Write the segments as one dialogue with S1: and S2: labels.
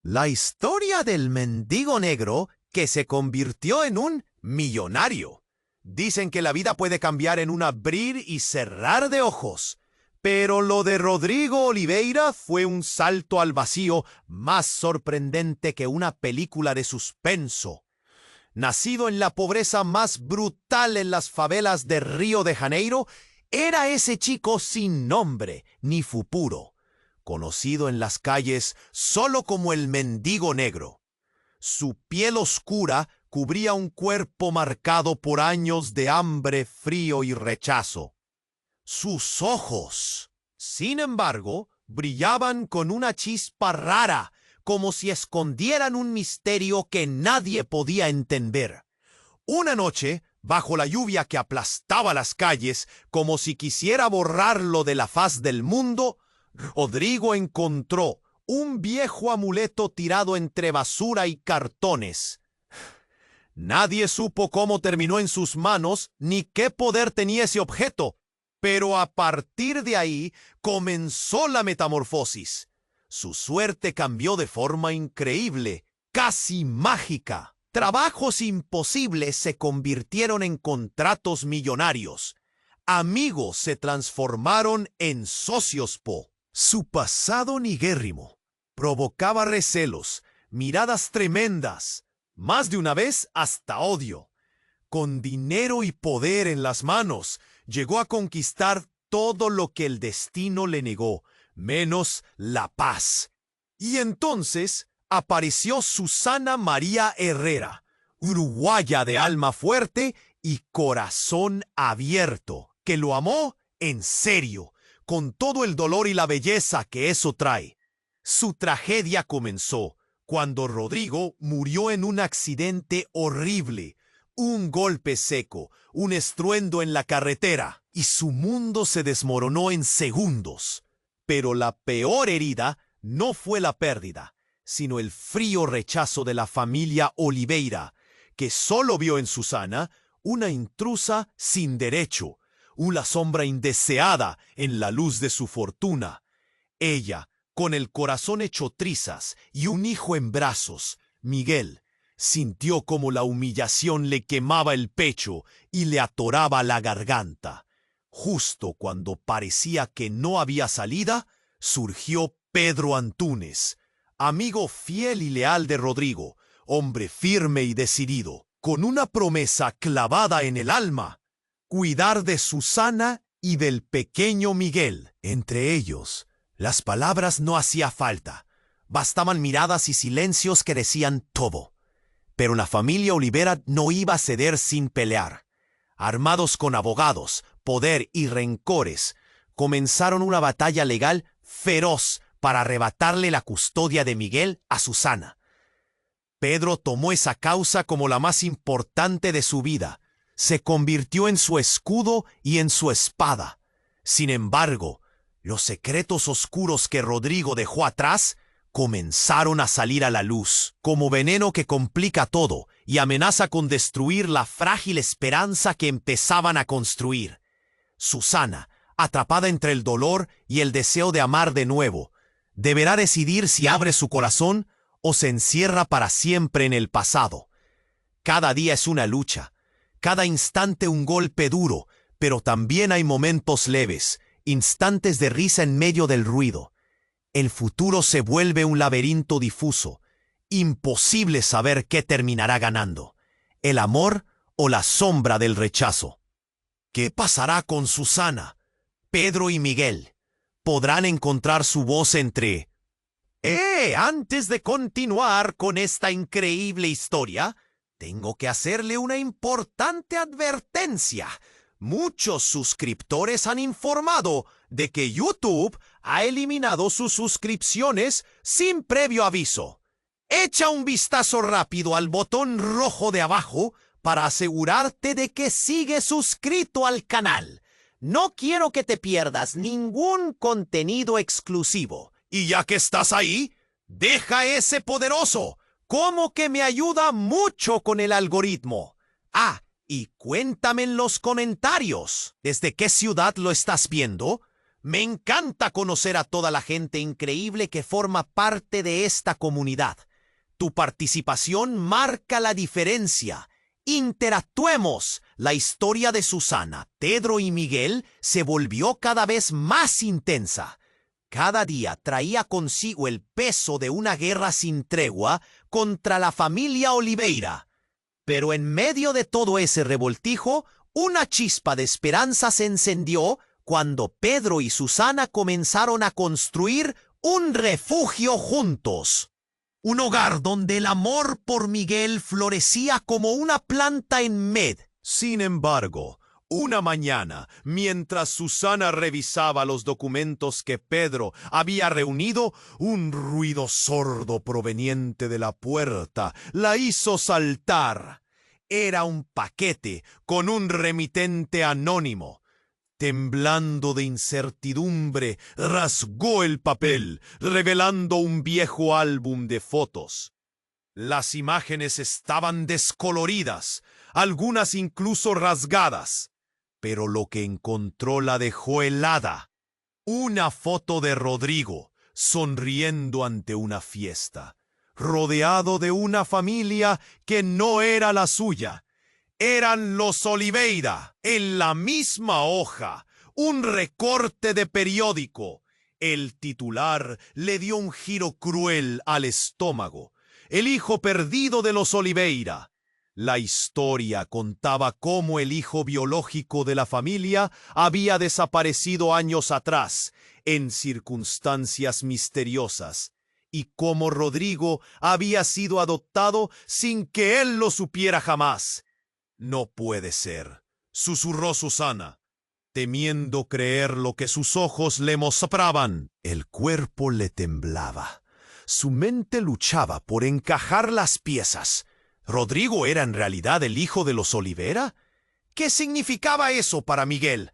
S1: La historia del mendigo negro que se convirtió en un millonario. Dicen que la vida puede cambiar en un abrir y cerrar de ojos. Pero lo de Rodrigo Oliveira fue un salto al vacío más sorprendente que una película de suspenso. Nacido en la pobreza más brutal en las favelas de Río de Janeiro, era ese chico sin nombre ni futuro, conocido en las calles solo como el mendigo negro. Su piel oscura cubría un cuerpo marcado por años de hambre, frío y rechazo. Sus ojos, sin embargo, brillaban con una chispa rara, como si escondieran un misterio que nadie podía entender. Una noche, bajo la lluvia que aplastaba las calles, como si quisiera borrarlo de la faz del mundo, Rodrigo encontró un viejo amuleto tirado entre basura y cartones. Nadie supo cómo terminó en sus manos ni qué poder tenía ese objeto, pero a partir de ahí comenzó la metamorfosis. Su suerte cambió de forma increíble, casi mágica. Trabajos imposibles se convirtieron en contratos millonarios. Amigos se transformaron en socios. Su pasado niguérrimo provocaba recelos, miradas tremendas, más de una vez hasta odio. Con dinero y poder en las manos, llegó a conquistar todo lo que el destino le negó, menos la paz. Y entonces apareció Susana María Herrera, uruguaya de alma fuerte y corazón abierto, que lo amó en serio, con todo el dolor y la belleza que eso trae. Su tragedia comenzó cuando Rodrigo murió en un accidente horrible, un golpe seco, un estruendo en la carretera, y su mundo se desmoronó en segundos. Pero la peor herida no fue la pérdida, sino el frío rechazo de la familia Oliveira, que solo vio en Susana una intrusa sin derecho, una sombra indeseada en la luz de su fortuna. Ella, con el corazón hecho trizas y un hijo en brazos, Miguel, sintió como la humillación le quemaba el pecho y le atoraba la garganta. Justo cuando parecía que no había salida, surgió Pedro Antúnez, amigo fiel y leal de Rodrigo, hombre firme y decidido, con una promesa clavada en el alma: cuidar de Susana y del pequeño Miguel. Entre ellos, las palabras no hacía falta, bastaban miradas y silencios que decían todo. Pero la familia Olivera no iba a ceder sin pelear. Armados con abogados, poder y rencores, comenzaron una batalla legal feroz para arrebatarle la custodia de Miguel a Susana. Pedro tomó esa causa como la más importante de su vida. Se convirtió en su escudo y en su espada. Sin embargo, los secretos oscuros que Rodrigo dejó atrás comenzaron a salir a la luz, como veneno que complica todo y amenaza con destruir la frágil esperanza que empezaban a construir. Susana, atrapada entre el dolor y el deseo de amar de nuevo, deberá decidir si abre su corazón o se encierra para siempre en el pasado. Cada día es una lucha, cada instante un golpe duro, pero también hay momentos leves, instantes de risa en medio del ruido. El futuro se vuelve un laberinto difuso, imposible saber qué terminará ganando, el amor o la sombra del rechazo. ¿Qué pasará con Susana, Pedro y Miguel? ¿Podrán encontrar su voz entre... Antes de continuar con esta increíble historia, tengo que hacerle una importante advertencia. Muchos suscriptores han informado de que YouTube ha eliminado sus suscripciones sin previo aviso. Echa un vistazo rápido al botón rojo de abajo para asegurarte de que sigues suscrito al canal. No quiero que te pierdas ningún contenido exclusivo. Y ya que estás ahí, deja ese poderoso, como que me ayuda mucho con el algoritmo. Y cuéntame en los comentarios, ¿desde qué ciudad lo estás viendo? Me encanta conocer a toda la gente increíble que forma parte de esta comunidad. Tu participación marca la diferencia. Interactuemos. La historia de Susana, Pedro y Miguel se volvió cada vez más intensa. Cada día traía consigo el peso de una guerra sin tregua contra la familia Oliveira. Pero en medio de todo ese revoltijo, una chispa de esperanza se encendió cuando Pedro y Susana comenzaron a construir un refugio juntos. Un hogar donde el amor por Miguel florecía como una planta en med. Sin embargo, una mañana, mientras Susana revisaba los documentos que Pedro había reunido, un ruido sordo proveniente de la puerta la hizo saltar. Era un paquete con un remitente anónimo. Temblando de incertidumbre, rasgó el papel, revelando un viejo álbum de fotos. Las imágenes estaban descoloridas, algunas incluso rasgadas, pero lo que encontró la dejó helada. Una foto de Rodrigo, sonriendo ante una fiesta, rodeado de una familia que no era la suya. Eran los Oliveira, en la misma hoja, un recorte de periódico. El titular le dio un giro cruel al estómago. El hijo perdido de los Oliveira. La historia contaba cómo el hijo biológico de la familia había desaparecido años atrás, en circunstancias misteriosas, y cómo Rodrigo había sido adoptado sin que él lo supiera jamás. No puede ser, susurró Susana, temiendo creer lo que sus ojos le mostraban. El cuerpo le temblaba. Su mente luchaba por encajar las piezas. ¿Rodrigo era en realidad el hijo de los Oliveira? ¿Qué significaba eso para Miguel?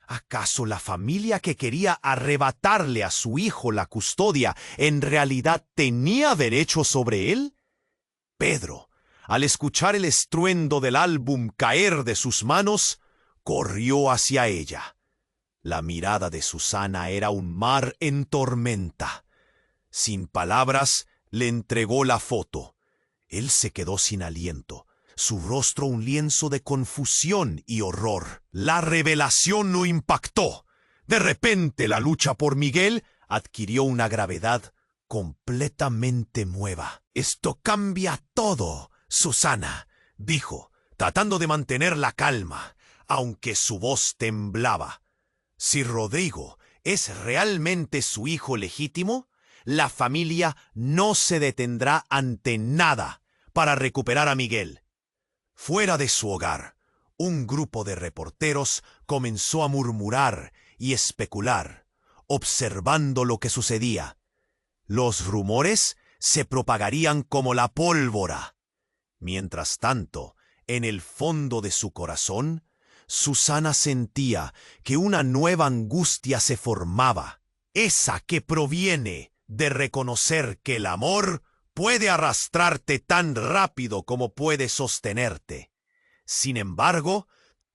S1: ¿Acaso la familia que quería arrebatarle a su hijo la custodia en realidad tenía derecho sobre él? Pedro, al escuchar el estruendo del álbum caer de sus manos, corrió hacia ella. La mirada de Susana era un mar en tormenta. Sin palabras, le entregó la foto. Él se quedó sin aliento, su rostro un lienzo de confusión y horror. La revelación lo impactó. De repente, la lucha por Miguel adquirió una gravedad completamente nueva. «Esto cambia todo, Susana», dijo, tratando de mantener la calma, aunque su voz temblaba. «Si Rodrigo es realmente su hijo legítimo, la familia no se detendrá ante nada para recuperar a Miguel». Fuera de su hogar, un grupo de reporteros comenzó a murmurar y especular, observando lo que sucedía. Los rumores se propagarían como la pólvora. Mientras tanto, en el fondo de su corazón, Susana sentía que una nueva angustia se formaba, esa que proviene de reconocer que el amor puede arrastrarte tan rápido como puede sostenerte. Sin embargo,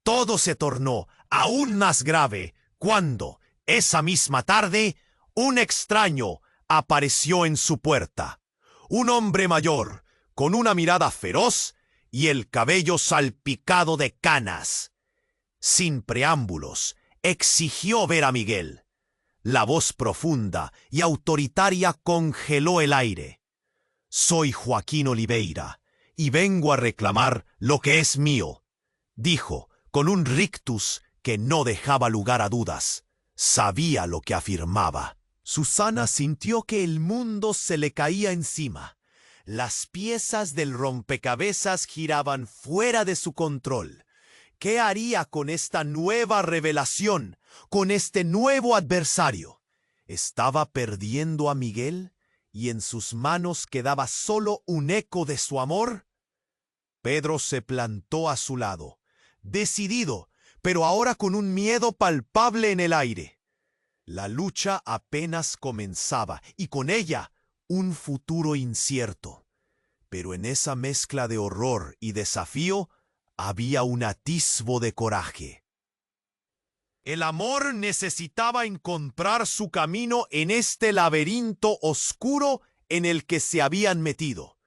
S1: todo se tornó aún más grave cuando, esa misma tarde, un extraño apareció en su puerta. Un hombre mayor, con una mirada feroz y el cabello salpicado de canas. Sin preámbulos, exigió ver a Miguel. La voz profunda y autoritaria congeló el aire. «Soy Joaquín Oliveira, y vengo a reclamar lo que es mío», dijo, con un rictus que no dejaba lugar a dudas. Sabía lo que afirmaba. Susana sintió que el mundo se le caía encima. Las piezas del rompecabezas giraban fuera de su control. ¿Qué haría con esta nueva revelación, con este nuevo adversario? ¿Estaba perdiendo a Miguel y en sus manos quedaba solo un eco de su amor? Pedro se plantó a su lado, decidido, pero ahora con un miedo palpable en el aire. La lucha apenas comenzaba y con ella un futuro incierto. Pero en esa mezcla de horror y desafío había un atisbo de coraje. El amor necesitaba encontrar su camino en este laberinto oscuro en el que se habían metido.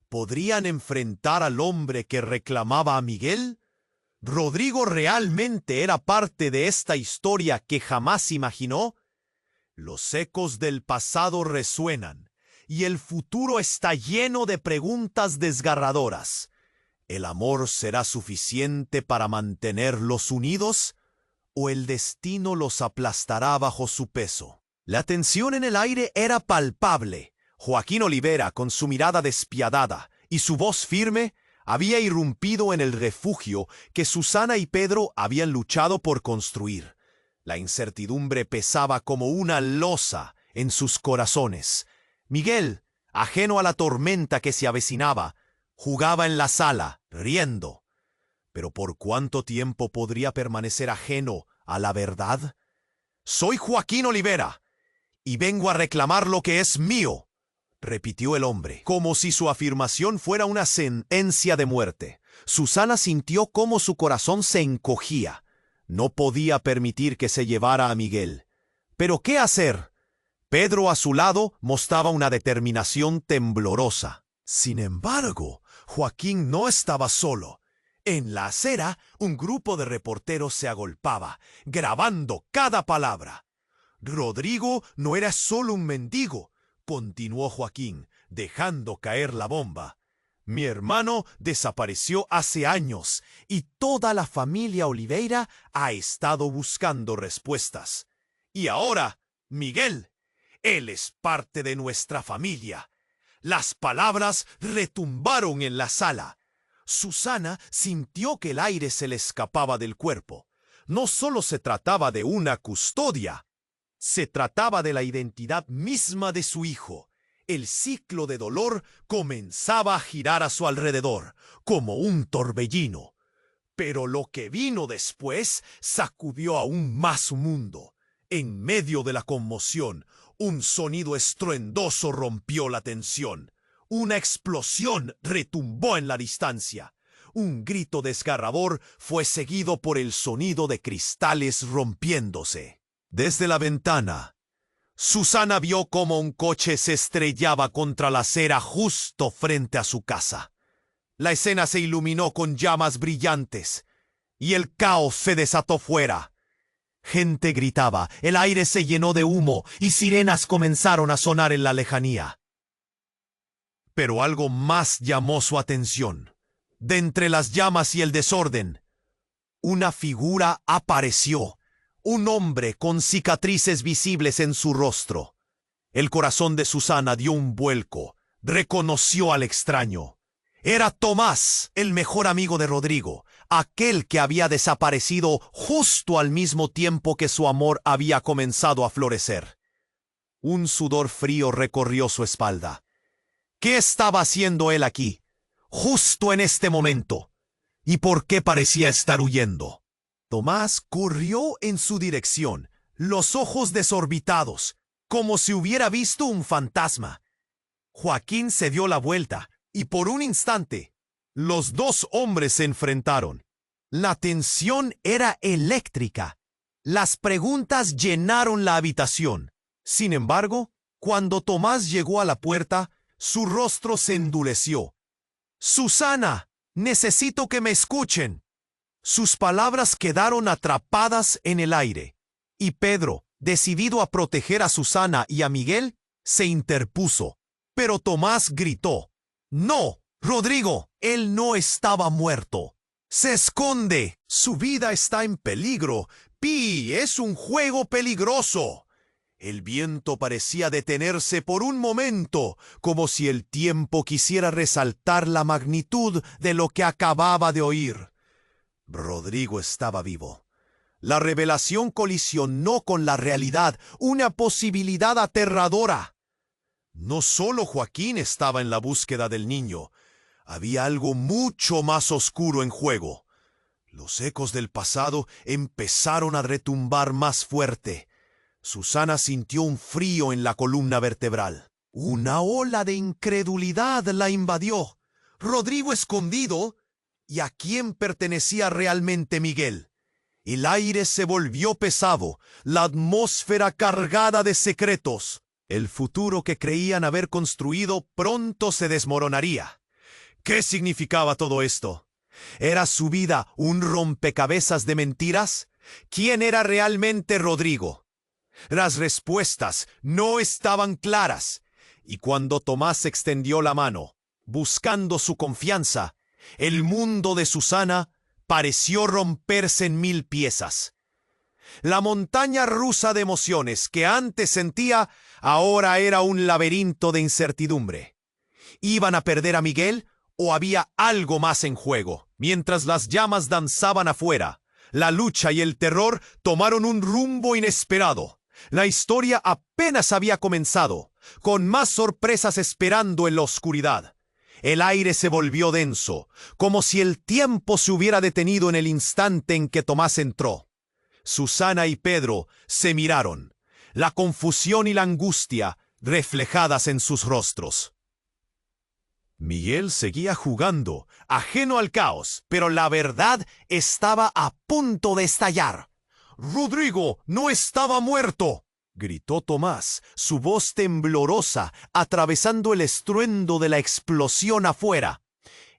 S1: ¿Podrían enfrentar al hombre que reclamaba a Miguel? ¿Rodrigo realmente era parte de esta historia que jamás imaginó? Los ecos del pasado resuenan, y el futuro está lleno de preguntas desgarradoras. ¿El amor será suficiente para mantenerlos unidos? ¿O el destino los aplastará bajo su peso? La tensión en el aire era palpable. Joaquín Olivera, con su mirada despiadada y su voz firme, había irrumpido en el refugio que Susana y Pedro habían luchado por construir. La incertidumbre pesaba como una losa en sus corazones. Miguel, ajeno a la tormenta que se avecinaba, jugaba en la sala, riendo. ¿Pero por cuánto tiempo podría permanecer ajeno a la verdad? «Soy Joaquín Olivera, y vengo a reclamar lo que es mío», repitió el hombre, como si su afirmación fuera una sentencia de muerte. Susana sintió cómo su corazón se encogía. No podía permitir que se llevara a Miguel. ¿Pero qué hacer? Pedro, a su lado, mostraba una determinación temblorosa. Sin embargo, Joaquín no estaba solo. En la acera, un grupo de reporteros se agolpaba, grabando cada palabra. «Rodrigo no era solo un mendigo», continuó Joaquín, dejando caer la bomba. «Mi hermano desapareció hace años y toda la familia Oliveira ha estado buscando respuestas. Y ahora, Miguel, él es parte de nuestra familia». Las palabras retumbaron en la sala. Susana sintió que el aire se le escapaba del cuerpo. No solo se trataba de una custodia, se trataba de la identidad misma de su hijo. El ciclo de dolor comenzaba a girar a su alrededor, como un torbellino. Pero lo que vino después sacudió aún más su mundo. En medio de la conmoción, un sonido estruendoso rompió la tensión. Una explosión retumbó en la distancia. Un grito desgarrador fue seguido por el sonido de cristales rompiéndose. Desde la ventana, Susana vio cómo un coche se estrellaba contra la acera justo frente a su casa. La escena se iluminó con llamas brillantes y el caos se desató fuera. Gente gritaba, el aire se llenó de humo y sirenas comenzaron a sonar en la lejanía. Pero algo más llamó su atención. De entre las llamas y el desorden, una figura apareció. Un hombre con cicatrices visibles en su rostro. El corazón de Susana dio un vuelco. Reconoció al extraño. Era Tomás, el mejor amigo de Rodrigo, aquel que había desaparecido justo al mismo tiempo que su amor había comenzado a florecer. Un sudor frío recorrió su espalda. ¿Qué estaba haciendo él aquí, justo en este momento? ¿Y por qué parecía estar huyendo? Tomás corrió en su dirección, los ojos desorbitados, como si hubiera visto un fantasma. Joaquín se dio la vuelta, y por un instante, los dos hombres se enfrentaron. La tensión era eléctrica. Las preguntas llenaron la habitación. Sin embargo, cuando Tomás llegó a la puerta, su rostro se endureció. «Susana, necesito que me escuchen». Sus palabras quedaron atrapadas en el aire, y Pedro, decidido a proteger a Susana y a Miguel, se interpuso. Pero Tomás gritó: «¡No, Rodrigo! Él no estaba muerto. ¡Se esconde! Su vida está en peligro. Pi, es un juego peligroso». El viento parecía detenerse por un momento, como si el tiempo quisiera resaltar la magnitud de lo que acababa de oír. Rodrigo estaba vivo. La revelación colisionó con la realidad, una posibilidad aterradora. No solo Joaquín estaba en la búsqueda del niño, había algo mucho más oscuro en juego. Los ecos del pasado empezaron a retumbar más fuerte. Susana sintió un frío en la columna vertebral. Una ola de incredulidad la invadió. Rodrigo escondido. ¿Y a quién pertenecía realmente Miguel? El aire se volvió pesado, la atmósfera cargada de secretos. El futuro que creían haber construido pronto se desmoronaría. ¿Qué significaba todo esto? ¿Era su vida un rompecabezas de mentiras? ¿Quién era realmente Rodrigo? Las respuestas no estaban claras, y cuando Tomás extendió la mano, buscando su confianza, el mundo de Susana pareció romperse en 1000 piezas. La montaña rusa de emociones que antes sentía ahora era un laberinto de incertidumbre. ¿Iban a perder a Miguel o había algo más en juego? Mientras las llamas danzaban afuera, la lucha y el terror tomaron un rumbo inesperado. La historia apenas había comenzado, con más sorpresas esperando en la oscuridad. El aire se volvió denso, como si el tiempo se hubiera detenido en el instante en que Tomás entró. Susana y Pedro se miraron, la confusión y la angustia reflejadas en sus rostros. Miguel seguía jugando, ajeno al caos, pero la verdad estaba a punto de estallar. «¡Rodrigo no estaba muerto!», gritó Tomás, su voz temblorosa, atravesando el estruendo de la explosión afuera.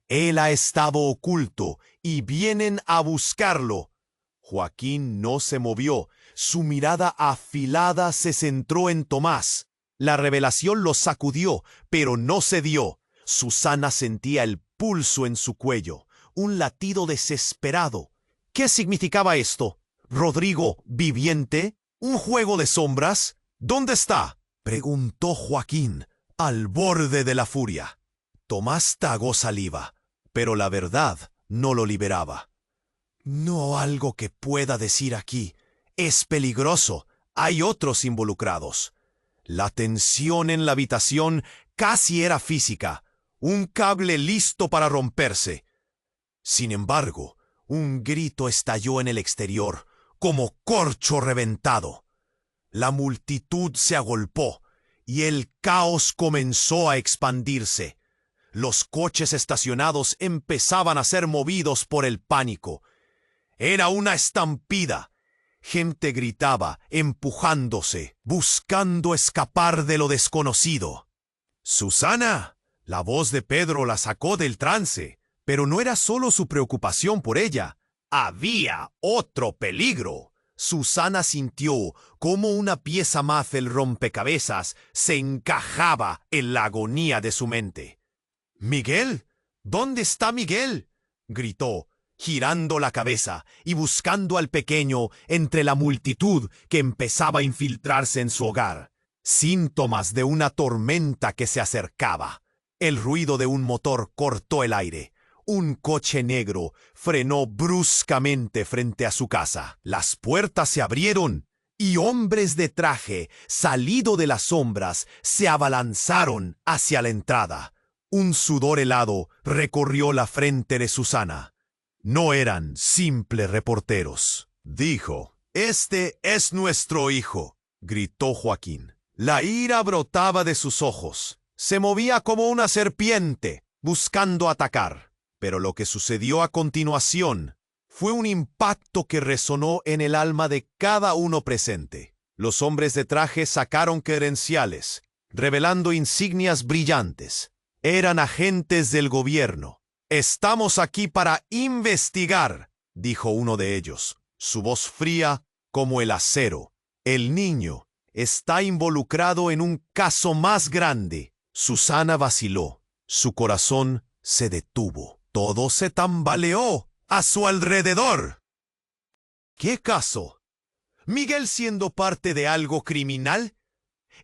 S1: «Él ha estado oculto y vienen a buscarlo». Joaquín no se movió, su mirada afilada se centró en Tomás. La revelación lo sacudió, pero no cedió. Susana sentía el pulso en su cuello, un latido desesperado. ¿Qué significaba esto? ¿Rodrigo viviente? ¿Un juego de sombras? ¿Dónde está?, preguntó Joaquín, al borde de la furia. Tomás tragó saliva, pero la verdad no lo liberaba. «No algo que pueda decir aquí. Es peligroso. Hay otros involucrados». La tensión en la habitación casi era física, un cable listo para romperse. Sin embargo, un grito estalló en el exterior, como corcho reventado. La multitud se agolpó, y el caos comenzó a expandirse. Los coches estacionados empezaban a ser movidos por el pánico. Era una estampida. Gente gritaba, empujándose, buscando escapar de lo desconocido. «¡Susana!», la voz de Pedro la sacó del trance, pero no era solo su preocupación por ella. Había otro peligro. Susana sintió cómo una pieza más del rompecabezas se encajaba en la agonía de su mente. «¿Miguel? ¿Dónde está Miguel?», gritó, girando la cabeza y buscando al pequeño entre la multitud que empezaba a infiltrarse en su hogar. Síntomas de una tormenta que se acercaba. El ruido de un motor cortó el aire. Un coche negro frenó bruscamente frente a su casa. Las puertas se abrieron y hombres de traje, salido de las sombras, se abalanzaron hacia la entrada. Un sudor helado recorrió la frente de Susana. No eran simples reporteros. Dijo: «Este es nuestro hijo», gritó Joaquín. La ira brotaba de sus ojos. Se movía como una serpiente, buscando atacar. Pero lo que sucedió a continuación fue un impacto que resonó en el alma de cada uno presente. Los hombres de traje sacaron credenciales, revelando insignias brillantes. Eran agentes del gobierno. «Estamos aquí para investigar», dijo uno de ellos, su voz fría como el acero. «El niño está involucrado en un caso más grande». Susana vaciló. Su corazón se detuvo. Todo se tambaleó a su alrededor. ¿Qué caso? ¿Miguel siendo parte de algo criminal?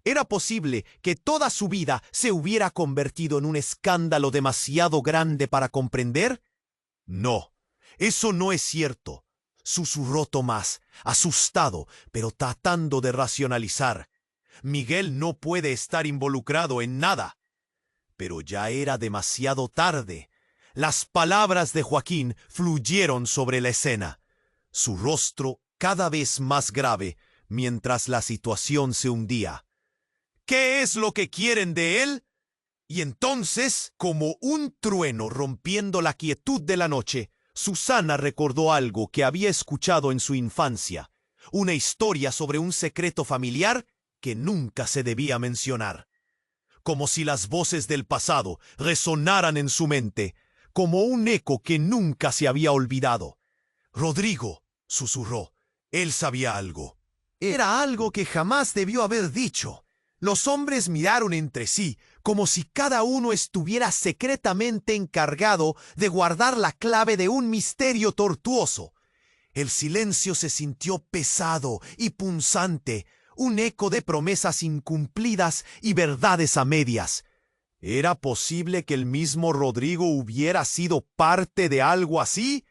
S1: ¿Era posible que toda su vida se hubiera convertido en un escándalo demasiado grande para comprender? «No, eso no es cierto», susurró Tomás, asustado, pero tratando de racionalizar. «Miguel no puede estar involucrado en nada». Pero ya era demasiado tarde. Las palabras de Joaquín fluyeron sobre la escena, su rostro cada vez más grave mientras la situación se hundía. «¿Qué es lo que quieren de él?». Y entonces, como un trueno rompiendo la quietud de la noche, Susana recordó algo que había escuchado en su infancia, una historia sobre un secreto familiar que nunca se debía mencionar. Como si las voces del pasado resonaran en su mente, como un eco que nunca se había olvidado. Rodrigo, susurró, él sabía algo. Era algo que jamás debió haber dicho. Los hombres miraron entre sí, como si cada uno estuviera secretamente encargado de guardar la clave de un misterio tortuoso. El silencio se sintió pesado y punzante, un eco de promesas incumplidas y verdades a medias. ¿Era posible que el mismo Rodrigo hubiera sido parte de algo así?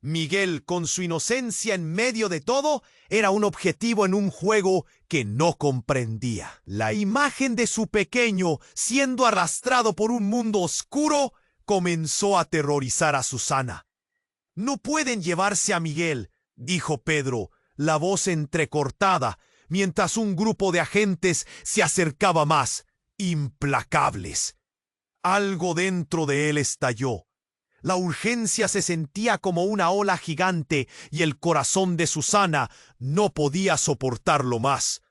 S1: Miguel, con su inocencia en medio de todo, era un objetivo en un juego que no comprendía. La imagen de su pequeño siendo arrastrado por un mundo oscuro comenzó a aterrorizar a Susana. «No pueden llevarse a Miguel», dijo Pedro, la voz entrecortada, mientras un grupo de agentes se acercaba más, implacables. Algo dentro de él estalló. La urgencia se sentía como una ola gigante y el corazón de Susana no podía soportarlo más.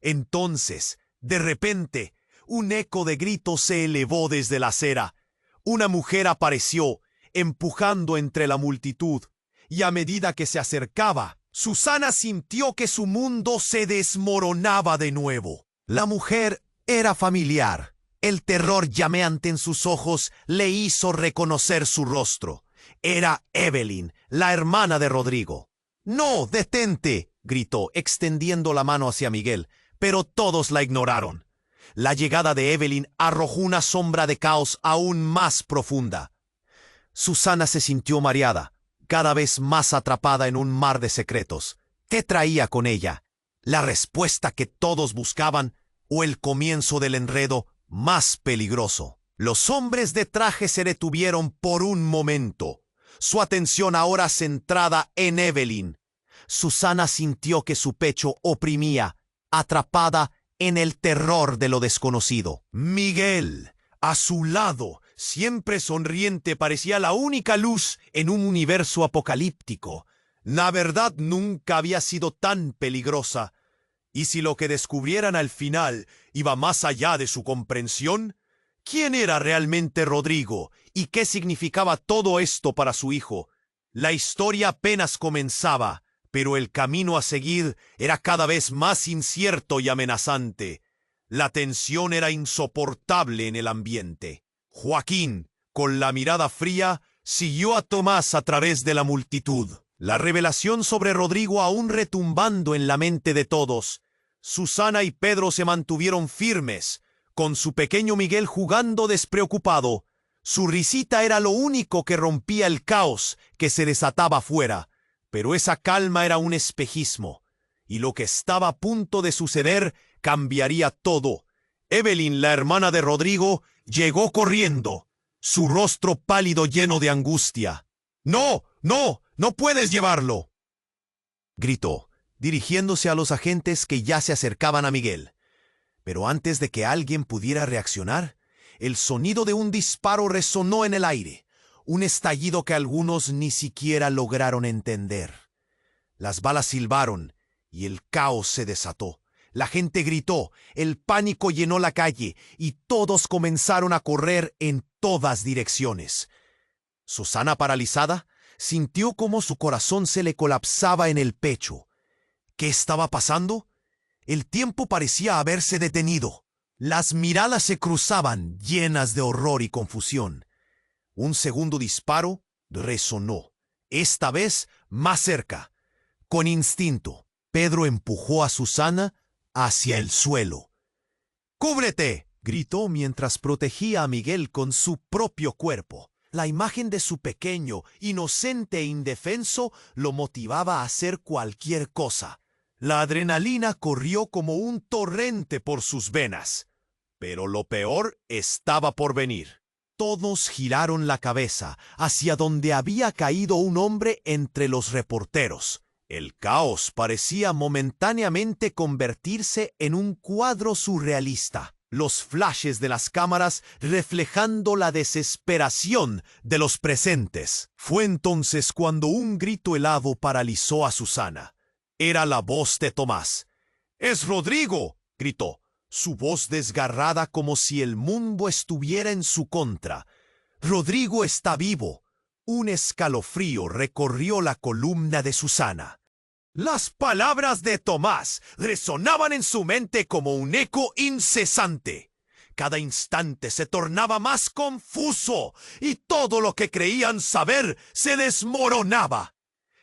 S1: Entonces, de repente, un eco de gritos se elevó desde la acera. Una mujer apareció, empujando entre la multitud, y a medida que se acercaba, Susana sintió que su mundo se desmoronaba de nuevo. La mujer era familiar. El terror llameante en sus ojos le hizo reconocer su rostro. Era Evelyn, la hermana de Rodrigo. «¡No, detente!», gritó, extendiendo la mano hacia Miguel, pero todos la ignoraron. La llegada de Evelyn arrojó una sombra de caos aún más profunda. Susana se sintió mareada, cada vez más atrapada en un mar de secretos. ¿Qué traía con ella? ¿La respuesta que todos buscaban o el comienzo del enredo más peligroso? Los hombres de traje se detuvieron por un momento, su atención ahora centrada en Evelyn. Susana sintió que su pecho oprimía, atrapada en el terror de lo desconocido. Miguel, a su lado, siempre sonriente, parecía la única luz en un universo apocalíptico. La verdad nunca había sido tan peligrosa. ¿Y si lo que descubrieran al final iba más allá de su comprensión? ¿Quién era realmente Rodrigo y qué significaba todo esto para su hijo? La historia apenas comenzaba, pero el camino a seguir era cada vez más incierto y amenazante. La tensión era insoportable en el ambiente. Joaquín, con la mirada fría, siguió a Tomás a través de la multitud. La revelación sobre Rodrigo aún retumbando en la mente de todos. Susana y Pedro se mantuvieron firmes, con su pequeño Miguel jugando despreocupado. Su risita era lo único que rompía el caos que se desataba afuera, pero esa calma era un espejismo, y lo que estaba a punto de suceder cambiaría todo. Evelyn, la hermana de Rodrigo, llegó corriendo, su rostro pálido lleno de angustia. «¡No, no! ¡No puedes llevarlo!», gritó, dirigiéndose a los agentes que ya se acercaban a Miguel. Pero antes de que alguien pudiera reaccionar, el sonido de un disparo resonó en el aire, un estallido que algunos ni siquiera lograron entender. Las balas silbaron y el caos se desató. La gente gritó, el pánico llenó la calle y todos comenzaron a correr en todas direcciones. Susana, paralizada, sintió como su corazón se le colapsaba en el pecho. ¿Qué estaba pasando? El tiempo parecía haberse detenido. Las miradas se cruzaban, llenas de horror y confusión. Un segundo disparo resonó, esta vez más cerca. Con instinto, Pedro empujó a Susana hacia el suelo. «¡Cúbrete!», gritó mientras protegía a Miguel con su propio cuerpo. La imagen de su pequeño, inocente e indefenso lo motivaba a hacer cualquier cosa. La adrenalina corrió como un torrente por sus venas. Pero lo peor estaba por venir. Todos giraron la cabeza hacia donde había caído un hombre entre los reporteros. El caos parecía momentáneamente convertirse en un cuadro surrealista. los flashes de las cámaras reflejando la desesperación de los presentes. Fue entonces cuando un grito helado paralizó a Susana. Era la voz de Tomás. «¡Es Rodrigo!», gritó, su voz desgarrada como si el mundo estuviera en su contra. «Rodrigo está vivo». Un escalofrío recorrió la columna de Susana. Las palabras de Tomás resonaban en su mente como un eco incesante. Cada instante se tornaba más confuso y todo lo que creían saber se desmoronaba.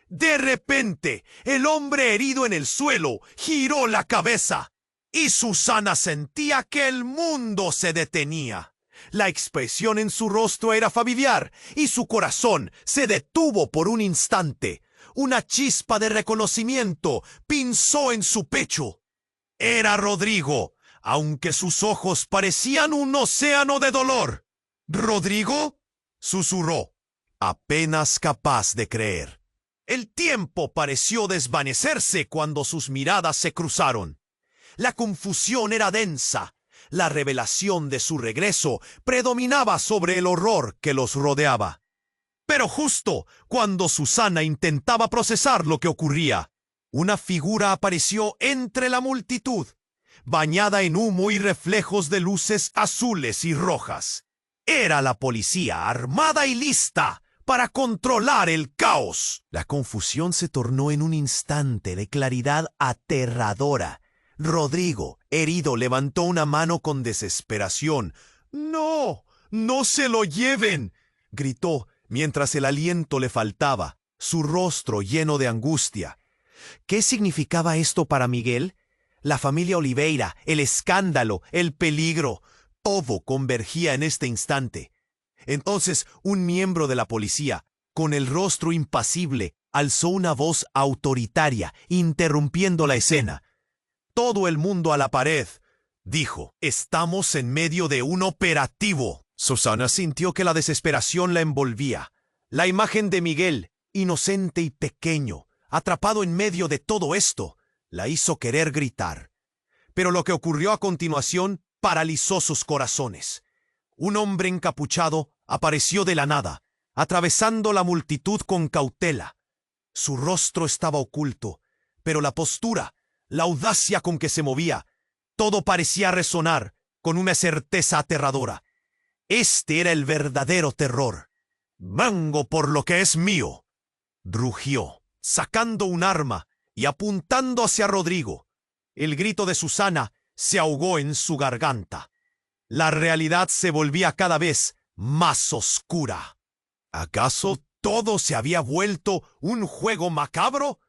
S1: De repente, el hombre herido en el suelo giró la cabeza y Susana sentía que el mundo se detenía. La expresión en su rostro era familiar y su corazón se detuvo por un instante. Una chispa de reconocimiento pinzó en su pecho. Era Rodrigo, aunque sus ojos parecían un océano de dolor. «¿Rodrigo?», susurró, apenas capaz de creer. El tiempo pareció desvanecerse cuando sus miradas se cruzaron. La confusión era densa. La revelación de su regreso predominaba sobre el horror que los rodeaba. Pero justo cuando Susana intentaba procesar lo que ocurría, una figura apareció entre la multitud, bañada en humo y reflejos de luces azules y rojas. Era la policía, armada y lista para controlar el caos. La confusión se tornó en un instante de claridad aterradora. Rodrigo, herido, levantó una mano con desesperación. «¡No! ¡No se lo lleven!», gritó, mientras el aliento le faltaba, su rostro lleno de angustia. ¿Qué significaba esto para Miguel? La familia Oliveira, el escándalo, el peligro, todo convergía en este instante. Entonces, un miembro de la policía, con el rostro impasible, alzó una voz autoritaria, interrumpiendo la escena. «Todo el mundo a la pared», dijo. «Estamos en medio de un operativo». Susana sintió que la desesperación la envolvía. La imagen de Miguel, inocente y pequeño, atrapado en medio de todo esto, la hizo querer gritar. Pero lo que ocurrió a continuación paralizó sus corazones. Un hombre encapuchado apareció de la nada, atravesando la multitud con cautela. Su rostro estaba oculto, pero la postura, la audacia con que se movía, todo parecía resonar con una certeza aterradora. Este era el verdadero terror. «Vengo por lo que es mío», rugió, sacando un arma y apuntando hacia Rodrigo. El grito de Susana se ahogó en su garganta. La realidad se volvía cada vez más oscura. ¿Acaso todo se había vuelto un juego macabro?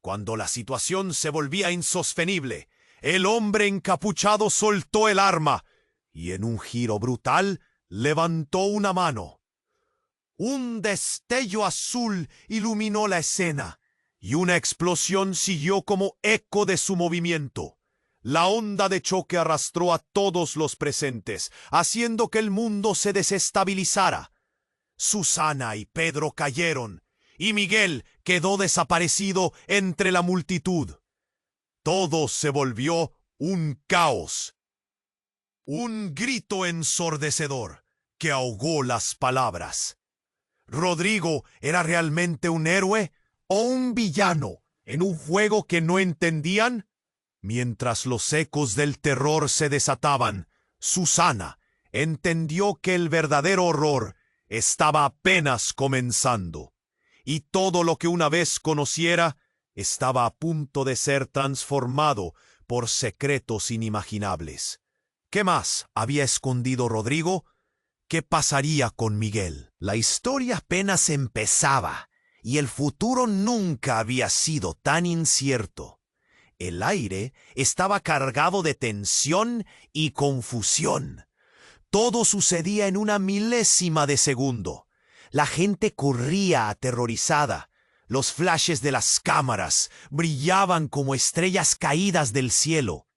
S1: Cuando la situación se volvía insostenible, el hombre encapuchado soltó el arma y en un giro brutal levantó una mano. Un destello azul iluminó la escena y una explosión siguió como eco de su movimiento. La onda de choque arrastró a todos los presentes, haciendo que el mundo se desestabilizara. Susana y Pedro cayeron, y Miguel quedó desaparecido entre la multitud. Todo se volvió un caos. Un grito ensordecedor que ahogó las palabras. ¿Rodrigo era realmente un héroe o un villano en un juego que no entendían? Mientras los ecos del terror se desataban, Susana entendió que el verdadero horror estaba apenas comenzando, y todo lo que una vez conociera estaba a punto de ser transformado por secretos inimaginables. ¿Qué más había escondido Rodrigo? ¿Qué pasaría con Miguel? La historia apenas empezaba, y el futuro nunca había sido tan incierto. El aire estaba cargado de tensión y confusión. Todo sucedía en una milésima de segundo. La gente corría aterrorizada. Los flashes de las cámaras brillaban como estrellas caídas del cielo,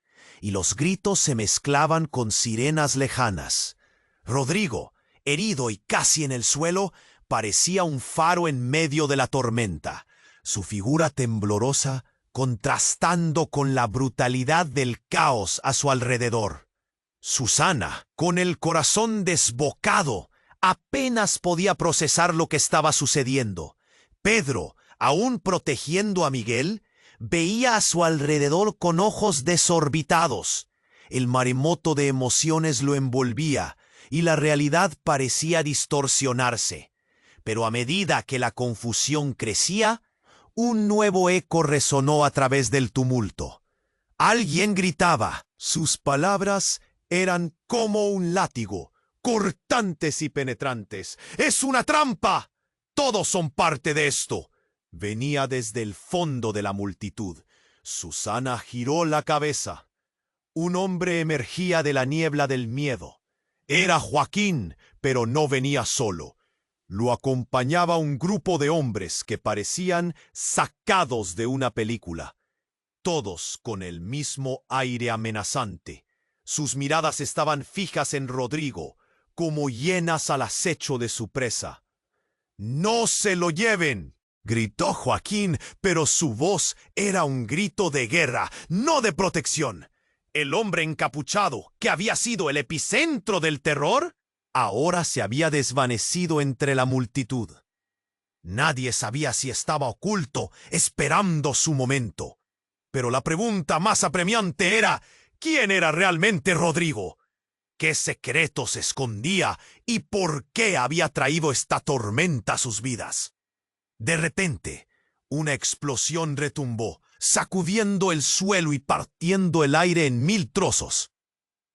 S1: y los gritos se mezclaban con sirenas lejanas. Rodrigo, herido y casi en el suelo, parecía un faro en medio de la tormenta, su figura temblorosa contrastando con la brutalidad del caos a su alrededor. Susana, con el corazón desbocado, apenas podía procesar lo que estaba sucediendo. Pedro, aún protegiendo a Miguel, veía a su alrededor con ojos desorbitados. El maremoto de emociones lo envolvía y la realidad parecía distorsionarse. Pero a medida que la confusión crecía, un nuevo eco resonó a través del tumulto. Alguien gritaba. Sus palabras eran como un látigo, cortantes y penetrantes. ¡Es una trampa! Todos son parte de esto. Venía desde el fondo de la multitud. Susana giró la cabeza. Un hombre emergía de la niebla del miedo. Era Joaquín, pero no venía solo. Lo acompañaba un grupo de hombres que parecían sacados de una película. Todos con el mismo aire amenazante. Sus miradas estaban fijas en Rodrigo, como hienas al acecho de su presa. ¡No se lo lleven!, gritó Joaquín, pero su voz era un grito de guerra, no de protección. El hombre encapuchado, que había sido el epicentro del terror, ahora se había desvanecido entre la multitud. Nadie sabía si estaba oculto, esperando su momento. Pero la pregunta más apremiante era: ¿quién era realmente Rodrigo? ¿Qué secretos escondía y por qué había traído esta tormenta a sus vidas? De repente, una explosión retumbó, sacudiendo el suelo y partiendo el aire en 1000 trozos.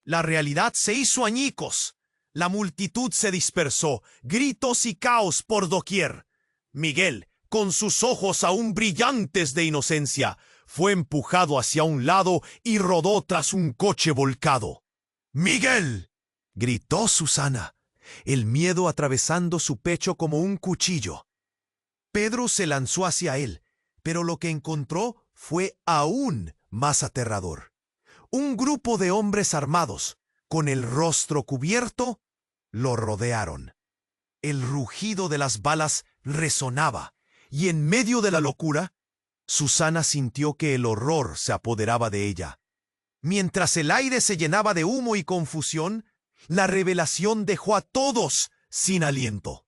S1: La realidad se hizo añicos. La multitud se dispersó, gritos y caos por doquier. Miguel, con sus ojos aún brillantes de inocencia, fue empujado hacia un lado y rodó tras un coche volcado. ¡Miguel!, gritó Susana, el miedo atravesando su pecho como un cuchillo. Pedro se lanzó hacia él, pero lo que encontró fue aún más aterrador. Un grupo de hombres armados, con el rostro cubierto, lo rodearon. El rugido de las balas resonaba, y en medio de la locura, Susana sintió que el horror se apoderaba de ella. Mientras el aire se llenaba de humo y confusión, la revelación dejó a todos sin aliento.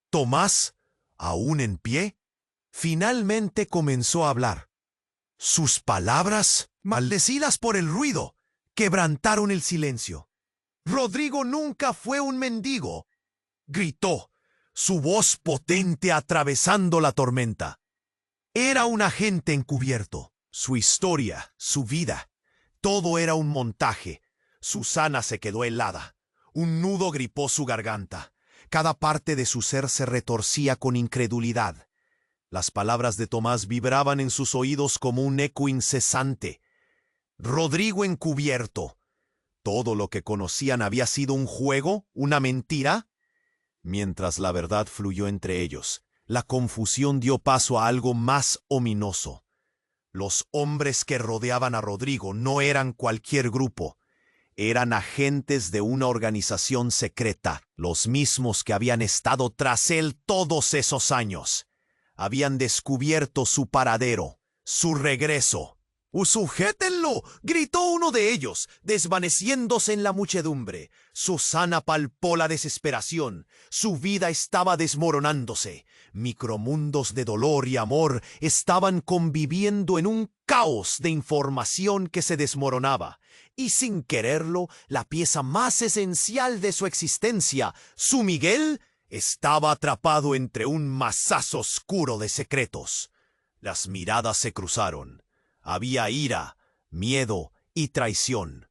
S1: Tomás, aún en pie, finalmente comenzó a hablar. Sus palabras, maldecidas por el ruido, quebrantaron el silencio. Rodrigo nunca fue un mendigo, gritó, su voz potente atravesando la tormenta. Era un agente encubierto. Su historia, su vida, todo era un montaje. Susana se quedó helada. Un nudo gripó su garganta. Cada parte de su ser se retorcía con incredulidad. Las palabras de Tomás vibraban en sus oídos como un eco incesante. Rodrigo encubierto. ¿Todo lo que conocían había sido un juego, una mentira? Mientras la verdad fluyó entre ellos, la confusión dio paso a algo más ominoso. Los hombres que rodeaban a Rodrigo no eran cualquier grupo. Eran agentes de una organización secreta, los mismos que habían estado tras él todos esos años. Habían descubierto su paradero, su regreso. ¡Sujétenlo!, gritó uno de ellos, desvaneciéndose en la muchedumbre. Susana palpó la desesperación. Su vida estaba desmoronándose. Micromundos de dolor y amor estaban conviviendo en un caos de información que se desmoronaba. Y sin quererlo, la pieza más esencial de su existencia, su Miguel, estaba atrapado entre un masazo oscuro de secretos. Las miradas se cruzaron. Había ira, miedo y traición.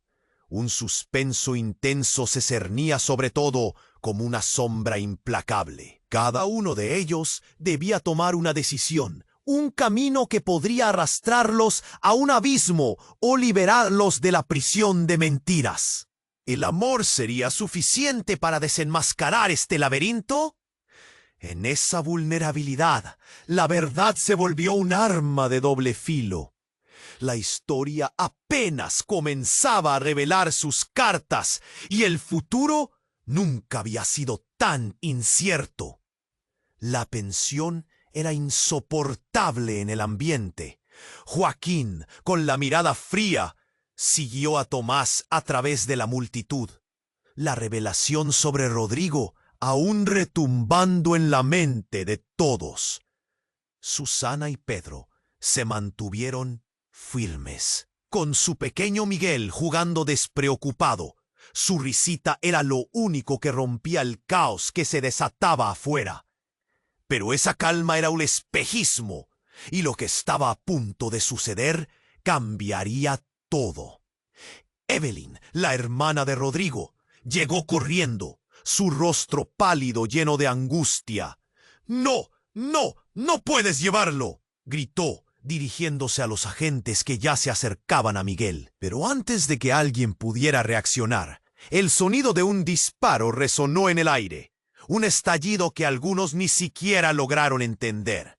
S1: Un suspenso intenso se cernía sobre todo como una sombra implacable. Cada uno de ellos debía tomar una decisión, un camino que podría arrastrarlos a un abismo o liberarlos de la prisión de mentiras. ¿El amor sería suficiente para desenmascarar este laberinto? En esa vulnerabilidad, la verdad se volvió un arma de doble filo. La historia apenas comenzaba a revelar sus cartas y el futuro nunca había sido tan incierto. La tensión era insoportable en el ambiente. Joaquín, con la mirada fría, Siguió a Tomás a través de la multitud, la revelación sobre Rodrigo aún retumbando en la mente de todos. Susana y Pedro se mantuvieron firmes, con su pequeño Miguel jugando despreocupado. Su risita era lo único que rompía el caos que se desataba afuera. Pero esa calma era un espejismo, y lo que estaba a punto de suceder cambiaría todo. Evelyn, la hermana de Rodrigo, llegó corriendo, su rostro pálido lleno de angustia. «¡No! ¡No! ¡No puedes llevarlo!», gritó, dirigiéndose a los agentes que ya se acercaban a Miguel. Pero antes de que alguien pudiera reaccionar, el sonido de un disparo resonó en el aire, un estallido que algunos ni siquiera lograron entender.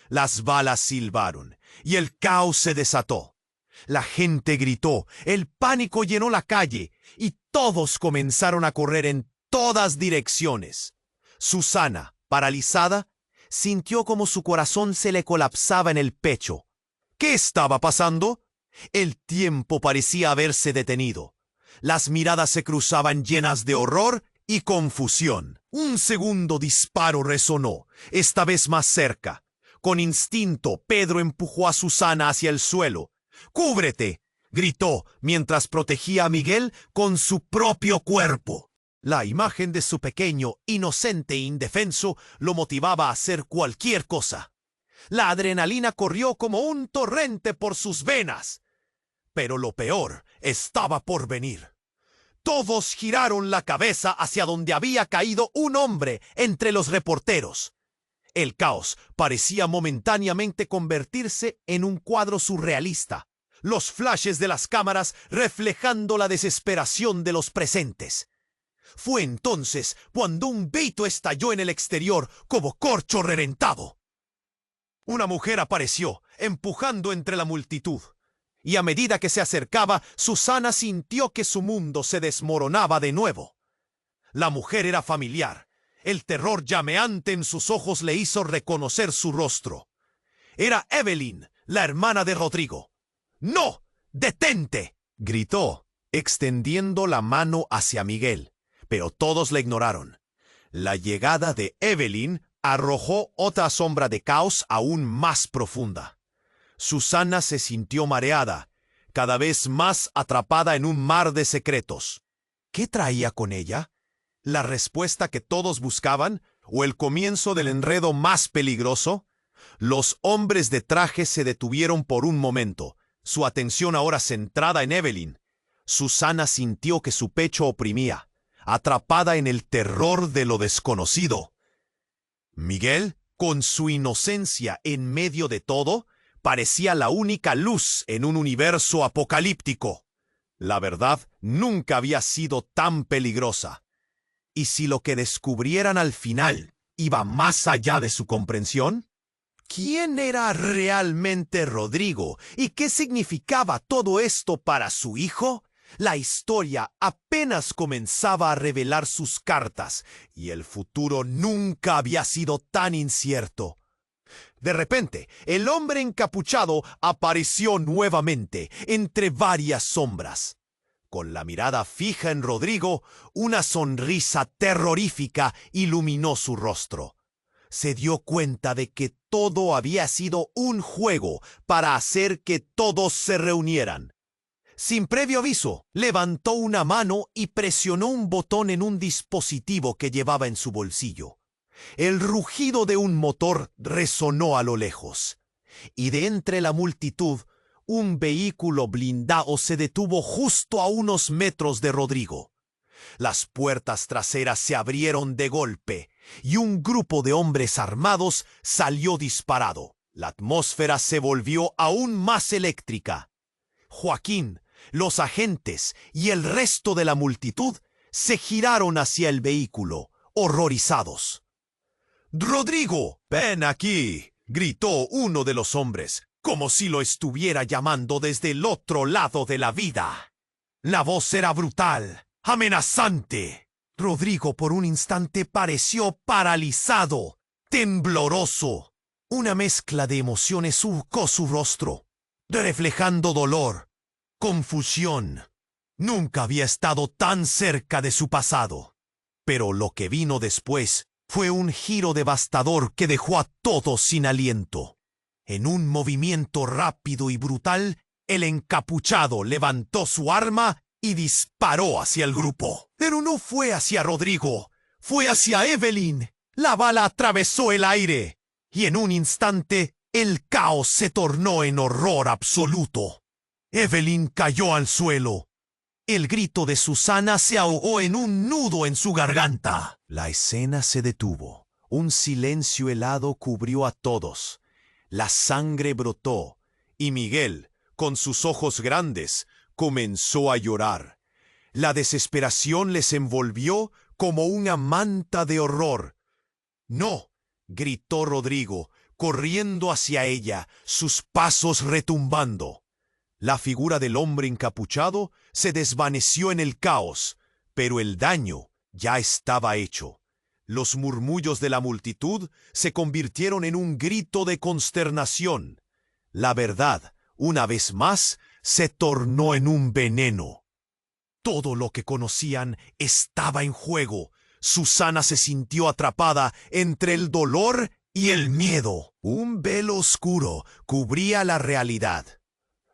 S1: Las balas silbaron y el caos se desató. La gente gritó, el pánico llenó la calle y todos comenzaron a correr en todas direcciones. Susana, paralizada, sintió como su corazón se le colapsaba en el pecho. ¿Qué estaba pasando? El tiempo parecía haberse detenido. Las miradas se cruzaban llenas de horror y confusión. Un segundo disparo resonó, esta vez más cerca. Con instinto, Pedro empujó a Susana hacia el suelo. «¡Cúbrete!», gritó mientras protegía a Miguel con su propio cuerpo. La imagen de su pequeño, inocente e indefenso lo motivaba a hacer cualquier cosa. La adrenalina corrió como un torrente por sus venas. Pero lo peor estaba por venir. Todos giraron la cabeza hacia donde había caído un hombre entre los reporteros. El caos parecía momentáneamente convertirse en un cuadro surrealista, los flashes de las cámaras reflejando la desesperación de los presentes. Fue entonces cuando un grito estalló en el exterior como corcho reventado. Una mujer apareció, empujando entre la multitud, y a medida que se acercaba, Susana sintió que su mundo se desmoronaba de nuevo. La mujer era familiar. El terror llameante en sus ojos le hizo reconocer su rostro. Era Evelyn, la hermana de Rodrigo. «¡No! ¡Detente!», gritó, extendiendo la mano hacia Miguel, pero todos la ignoraron. La llegada de Evelyn arrojó otra sombra de caos aún más profunda. Susana se sintió mareada, cada vez más atrapada en un mar de secretos. ¿Qué traía con ella? ¿La respuesta que todos buscaban o el comienzo del enredo más peligroso? Los hombres de traje se detuvieron por un momento, su atención ahora centrada en Evelyn. Susana sintió que su pecho oprimía, atrapada en el terror de lo desconocido. Miguel, con su inocencia en medio de todo, parecía la única luz en un universo apocalíptico. La verdad nunca había sido tan peligrosa. ¿Y si lo que descubrieran al final iba más allá de su comprensión? ¿Quién era realmente Rodrigo y qué significaba todo esto para su hijo? La historia apenas comenzaba a revelar sus cartas y el futuro nunca había sido tan incierto. De repente, el hombre encapuchado apareció nuevamente entre varias sombras. Con la mirada fija en Rodrigo, una sonrisa terrorífica iluminó su rostro. Se dio cuenta de que todo había sido un juego para hacer que todos se reunieran. Sin previo aviso, levantó una mano y presionó un botón en un dispositivo que llevaba en su bolsillo. El rugido de un motor resonó a lo lejos, y de entre la multitud, un vehículo blindado se detuvo justo a unos metros de Rodrigo. Las puertas traseras se abrieron de golpe, y un grupo de hombres armados salió disparado. La atmósfera se volvió aún más eléctrica. Joaquín, los agentes y el resto de la multitud se giraron hacia el vehículo, horrorizados. «¡Rodrigo! ¡Ven aquí!», gritó uno de los hombres, como si lo estuviera llamando desde el otro lado de la vida. La voz era brutal, amenazante. Rodrigo por un instante pareció paralizado, tembloroso. Una mezcla de emociones surcó su rostro, reflejando dolor, confusión. Nunca había estado tan cerca de su pasado. Pero lo que vino después fue un giro devastador que dejó a todos sin aliento. En un movimiento rápido y brutal, el encapuchado levantó su arma y disparó hacia el grupo. Pero no fue hacia Rodrigo, fue hacia Evelyn. La bala atravesó el aire y en un instante el caos se tornó en horror absoluto. Evelyn cayó al suelo. El grito de Susana se ahogó en un nudo en su garganta. La escena se detuvo. Un silencio helado cubrió a todos. La sangre brotó y Miguel, con sus ojos grandes, comenzó a llorar. La desesperación les envolvió como una manta de horror. «¡No!», gritó Rodrigo, corriendo hacia ella, sus pasos retumbando. La figura del hombre encapuchado se desvaneció en el caos, pero el daño ya estaba hecho. Los murmullos de la multitud se convirtieron en un grito de consternación. La verdad, una vez más, se tornó en un veneno. Todo lo que conocían estaba en juego. Susana se sintió atrapada entre el dolor y el miedo. Un velo oscuro cubría la realidad.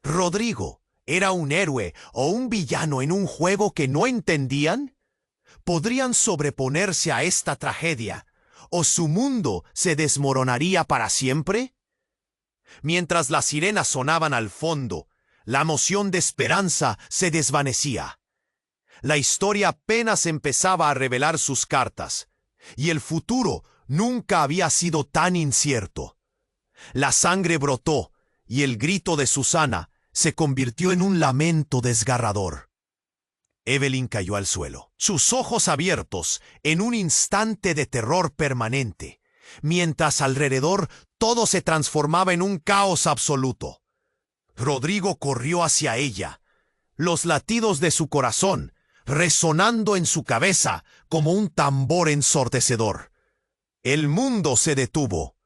S1: ¿Rodrigo era un héroe o un villano en un juego que no entendían? ¿Podrían sobreponerse a esta tragedia o su mundo se desmoronaría para siempre? Mientras las sirenas sonaban al fondo, la emoción de esperanza se desvanecía. La historia apenas empezaba a revelar sus cartas, y el futuro nunca había sido tan incierto. La sangre brotó, y el grito de Susana se convirtió en un lamento desgarrador. Evelyn cayó al suelo, sus ojos abiertos en un instante de terror permanente, mientras alrededor todo se transformaba en un caos absoluto. Rodrigo corrió hacia ella, los latidos de su corazón resonando en su cabeza como un tambor ensordecedor. El mundo se detuvo.